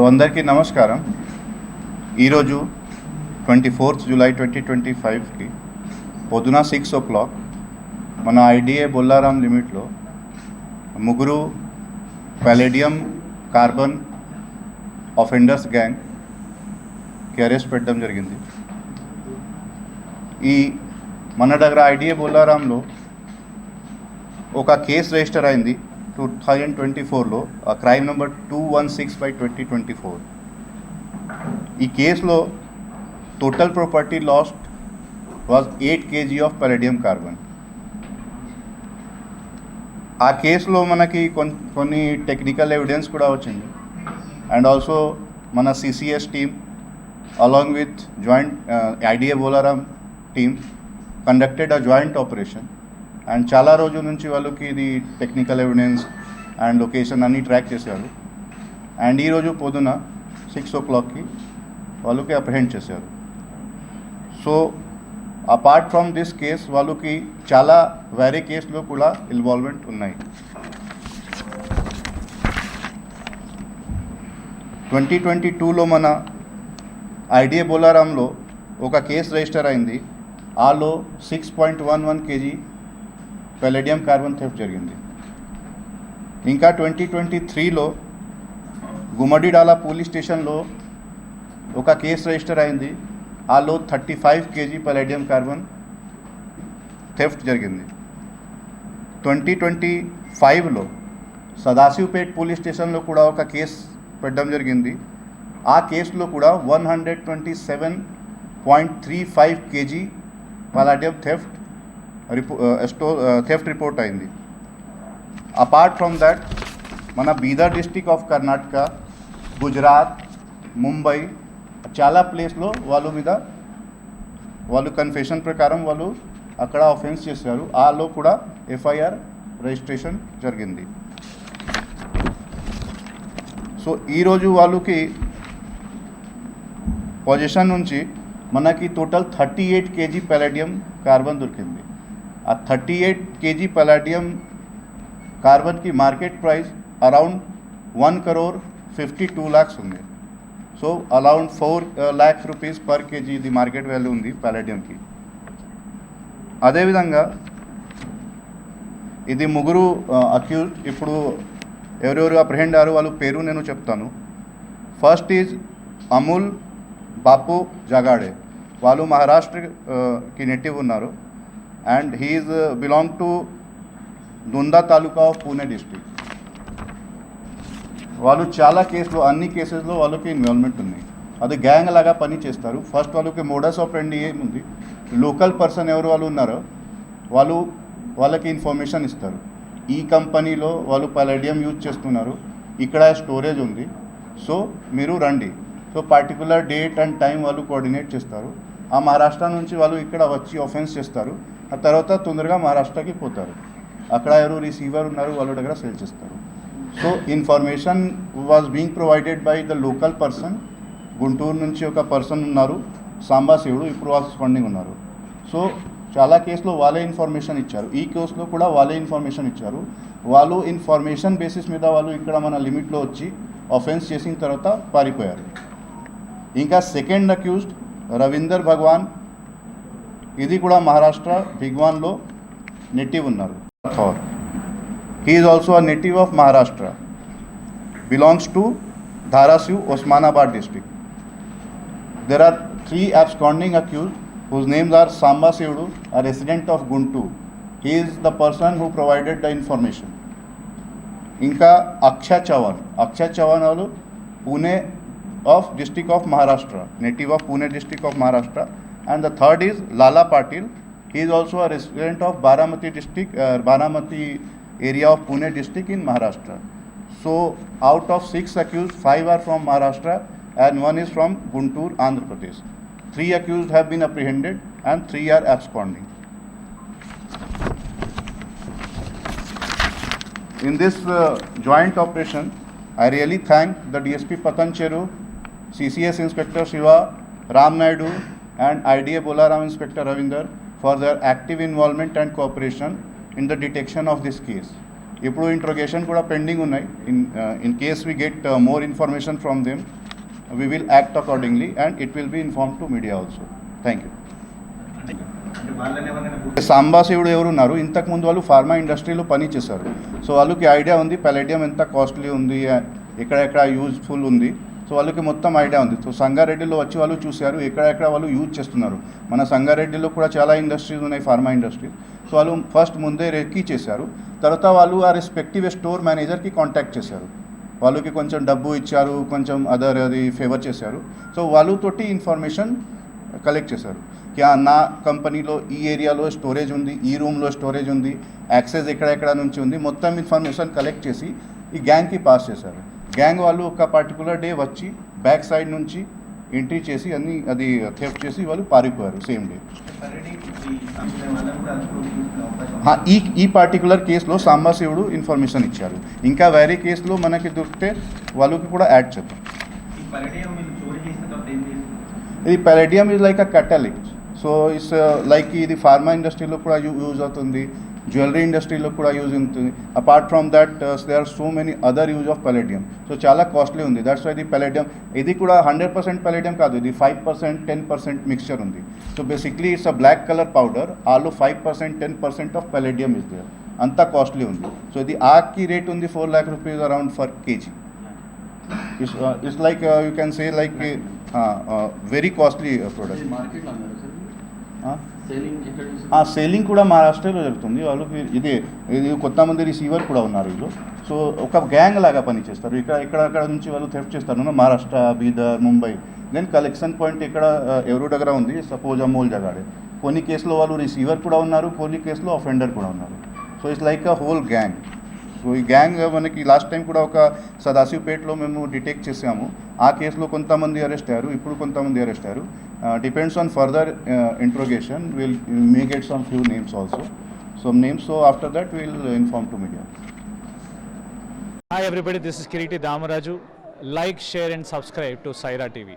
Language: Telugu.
అందరికీ నమస్కారం. ఈరోజు 24th జూలై 2025కి పొద్దున 6 o'clock మన ఐడిఏ బొల్లారాం లిమిట్లో ముగ్గురు ప్యాలేడియం కార్బన్ ఆఫెండర్స్ గ్యాంగ్కి అరెస్ట్ పెట్టడం జరిగింది. ఈ మన దగ్గర ఐడిఏ బొల్లారాంలో ఒక కేసు రిజిస్టర్ అయింది 2024లో, క్రైమ్ నెంబర్ 216/2024. ఈ కేసులో total property lost was 8 kg of palladium carbon. ఆ కేసులో మనకి కొన్ని టెక్నికల్ ఎవిడెన్స్ కూడా వచ్చింది. అండ్ ఆల్సో మన CCS team along with joint IDA Bollaram team conducted a joint operation. And చాలా రోజుల నుంచి వాళ్ళకి ఇది టెక్నికల్ ఎవిడెన్స్ అండ్ లొకేషన్ అన్నీ ట్రాక్ చేశారు. అండ్ ఈరోజు పొద్దున 6 o'clockకి వాళ్ళకి అప్రహెండ్ చేశారు. So apart from this case వాళ్ళకి చాలా వేరే కేసులో కూడా ఇన్వాల్వ్మెంట్ ఉన్నాయి. 2022లో మన ఐడిఏ బొల్లారాంలో ఒక కేసు రిజిస్టర్ అయింది. ఆలో 6.11 kg పలేడియం కార్బన్ థెఫ్ట్ జరిగింది. ఇంకా 2023లో గుమ్మడిడాలా పోలీస్ స్టేషన్లో ఒక కేసు రిజిస్టర్ అయింది. ఆలో 35 kg పలేడియం కార్బన్ థెఫ్ట్ జరిగింది. 2025లో సదాశివపేట్ పోలీస్ స్టేషన్లో కూడా ఒక కేసు పెట్టడం జరిగింది. ఆ కేసులో కూడా 127.35 kg పలేడియం థెఫ్ట్ రిపోర్ట్ అయింది. అపార్ట్ ఫ్రమ్ దాట్ మన బీదర్ డిస్ట్రిక్ట్ ఆఫ్ కర్ణాటక, గుజరాత్, ముంబై చాలా ప్లేస్లో వాళ్ళు కన్ఫెషన్ ప్రకారం వాళ్ళు అక్కడ ఆఫెన్స్ చేశారు. ఆలో కూడా ఎఫ్ఐఆర్ రిజిస్ట్రేషన్ జరిగింది. సో ఈరోజు వాళ్ళకి పొజిషన్ నుంచి మనకి టోటల్ 38 kg పలేడియం కార్బన్ దొరికింది. ఆ 38 kg పలేడియం కార్బన్కి మార్కెట్ ప్రైస్ అరౌండ్ 1,52 lakhs ఉంది. So around 4 lakhs rupees per KG ఇది మార్కెట్ వాల్యూ ఉంది పలేడియంకి. అదేవిధంగా ఇది ముగ్గురు అక్యూజ్ ఇప్పుడు ఎవరెవరు అప్రహెండ్ అయ్యారు వాళ్ళ పేరు నేను చెప్తాను. First is Amul Bapu Jagade. వాళ్ళు మహారాష్ట్రకి నేటివ్ ఉన్నారు. And he is belong to Dunda taluka of Pune district. వాళ్ళు చాలా కేసులు అన్ని కేసెస్లో వాళ్ళకి ఇన్వాల్వ్మెంట్ ఉంది. అది గ్యాంగ్ లాగా పని చేస్తారు. ఫస్ట్ వాళ్ళకి మోడస్ ఆపరెండి ఏముంది, లోకల్ పర్సన్ ఎవరు వాళ్ళు ఉన్నారో వాళ్ళకి ఇన్ఫర్మేషన్ ఇస్తారు. ఈ కంపెనీలో వాళ్ళు పలేడియం యూజ్ చేస్తున్నారు, ఇక్కడ స్టోరేజ్ ఉంది, సో మీరు రండి. So particular date and time వాళ్ళు కోఆర్డినేట్ చేస్తారు. ఆ మహారాష్ట్ర నుంచి వాళ్ళు ఇక్కడ వచ్చి ఆఫెన్స్ చేస్తారు. ఆ తర్వాత తొందరగా మహారాష్ట్రకి పోతారు. అక్కడ ఎవరు రిసీవర్ ఉన్నారు వాళ్ళ దగ్గర సేల్ చేస్తారు. So information was being provided by the local person. Guntur నుంచి ఒక పర్సన్ ఉన్నారు, సాంబాశివుడు, ఇప్పుడు వాళ్ళు స్పాండింగ్ ఉన్నారు. సో చాలా కేసులో వాళ్ళే ఇన్ఫర్మేషన్ ఇచ్చారు. ఈ కేసులో కూడా వాళ్ళే ఇన్ఫర్మేషన్ ఇచ్చారు. వాళ్ళు ఇన్ఫర్మేషన్ బేసిస్ మీద వాళ్ళు ఇక్కడ మన లిమిట్లో వచ్చి ఆఫెన్స్ చేసిన తర్వాత పారిపోయారు. ఇంకా సెకండ్ అక్యూజ్డ్ రవీందర్ భగవాన్, ఇది కూడా మహారాష్ట్ర భిగ్వాన్లో నేటివ్ ఉన్నారు. He is also a native of Maharashtra, belongs to Dharashiv, Osmanabad district. There are 3 absconding accused whose names are Samba Sivdu, a resident of Guntur. He is the person who provided the information. Inka Akshay Chavan వాళ్ళు Pune of district of Maharashtra, native of Pune district of Maharashtra. And the third is Lala Patil. He is also a resident of Baramati district, Baramati area of Pune district in Maharashtra. So out of 6 accused, 5 are from Maharashtra and 1 is from Guntur, Andhra Pradesh. 3 accused have been apprehended and 3 are absconding. In this joint operation, I really thank the DSP Patan Cheru, CCS Inspector Shiva, Ram Naidu and IDA Bolaram Inspector Ravinder for their active involvement and cooperation in the detection of this case. ఇప్పుడు ఇంట్రోగేషన్ కూడా పెండింగ్ ఉన్నాయి. In case we get more information from them we will act accordingly and it will be informed to media also. Thank you. సాంబాశివుడు ఎవరు ఉన్నారు, ఇంతకుముందు వాళ్ళు ఫార్మా ఇండస్ట్రీలో పని చేశారు. సో వాళ్ళకి ఐడియా ఉంది పెలేడియం ఎంత కాస్ట్లీ ఉంది, ఎక్కడెక్కడ యూజ్ఫుల్ ఉంది. సో వాళ్ళకి మొత్తం ఐడియా ఉంది. సో సంగారెడ్డిలో వచ్చి వాళ్ళు చూశారు ఎక్కడెక్కడ వాళ్ళు యూజ్ చేస్తున్నారు. మన సంగారెడ్డిలో కూడా చాలా ఇండస్ట్రీస్ ఉన్నాయి ఫార్మా ఇండస్ట్రీ. సో వాళ్ళు ఫస్ట్ ముందే రెక్కి చేశారు. తర్వాత వాళ్ళు ఆ రెస్పెక్టివ్ స్టోర్ మేనేజర్కి కాంటాక్ట్ చేశారు. వాళ్ళకి కొంచెం డబ్బు ఇచ్చారు, కొంచెం అది ఫేవర్ చేశారు. సో వాళ్ళతోటి ఇన్ఫర్మేషన్ కలెక్ట్ చేశారు కి నా కంపెనీలో ఈ ఏరియాలో స్టోరేజ్ ఉంది, ఈ రూమ్లో స్టోరేజ్ ఉంది, యాక్సెస్ ఎక్కడెక్కడ నుంచి ఉంది, మొత్తం ఇన్ఫర్మేషన్ కలెక్ట్ చేసి ఈ గ్యాంగ్కి పాస్ చేశారు. గ్యాంగ్ వాళ్ళు ఒక పర్టికులర్ డే వచ్చి బ్యాక్ సైడ్ నుంచి ఎంట్రీ చేసి అన్ని అది థెఫ్ట్ చేసి వాళ్ళు పారిపోయారు సేమ్ డే. ఈ పర్టికులర్ కేసులో సాంబాశివుడు ఇన్ఫర్మేషన్ ఇచ్చారు. ఇంకా వేరే కేసులో మనకి దొరికితే వాళ్ళకి కూడా యాడ్ చేద్దాం. ఇది palladium is like a catalyst. So it's like ఇది ఫార్మా ఇండస్ట్రీలో కూడా యూజ్ అవుతుంది, జ్యువెలరీ ఇండస్ట్రీలో కూడా యూజ్ అవుతుంది. Apart from that they are so many other use of palladium. So చాలా కాస్ట్లీ ఉంది. దట్స్ వై ఇది పెలేడియం. ఇది కూడా 100% పెలేడియం కాదు, ఇది 5% 10% మిక్స్చర్ ఉంది. So basically it's a black colour powder, also 5% 10% of palladium is there. అంత కాస్ట్లీ ఉంది. సో ఇది ఆకి రేట్ ఉంది 4 lakh rupees around for KG. It's like you can say like very costly product. Selling కూడా మహారాష్ట్రలో జరుగుతుంది. వాళ్ళకి ఇది కొంతమంది రిసీవర్ కూడా ఉన్నారు వీళ్ళు. సో ఒక గ్యాంగ్ లాగా పనిచేస్తారు. ఎక్కడక్కడ నుంచి వాళ్ళు థెఫ్ట్ చేస్తారు, Maharashtra, Bidar, Mumbai. Then collection point ఇక్కడ ఎవరి దగ్గర ఉంది, సపోజ్ అమోల్ జగాడే. కొన్ని కేసులో వాళ్ళు రిసీవర్ కూడా ఉన్నారు, కొన్ని కేసులో అఫెండర్ కూడా ఉన్నారు. So it's like a whole gang. So ఈ గ్యాంగ్ మనకి లాస్ట్ టైం కూడా ఒక సదాశివపేటలో మేము డిటెక్ట్ చేసాము. ఆ కేసులో కొంతమంది అరెస్ట్ అయ్యారు, ఇప్పుడు కొంతమంది అరెస్ట్ అయ్యారు. Depends on further interrogation will may get some few names also. Some names, so after that we will inform to media. Hi everybody, this is Kiriti Damaraju. Like, share and subscribe to Saira TV.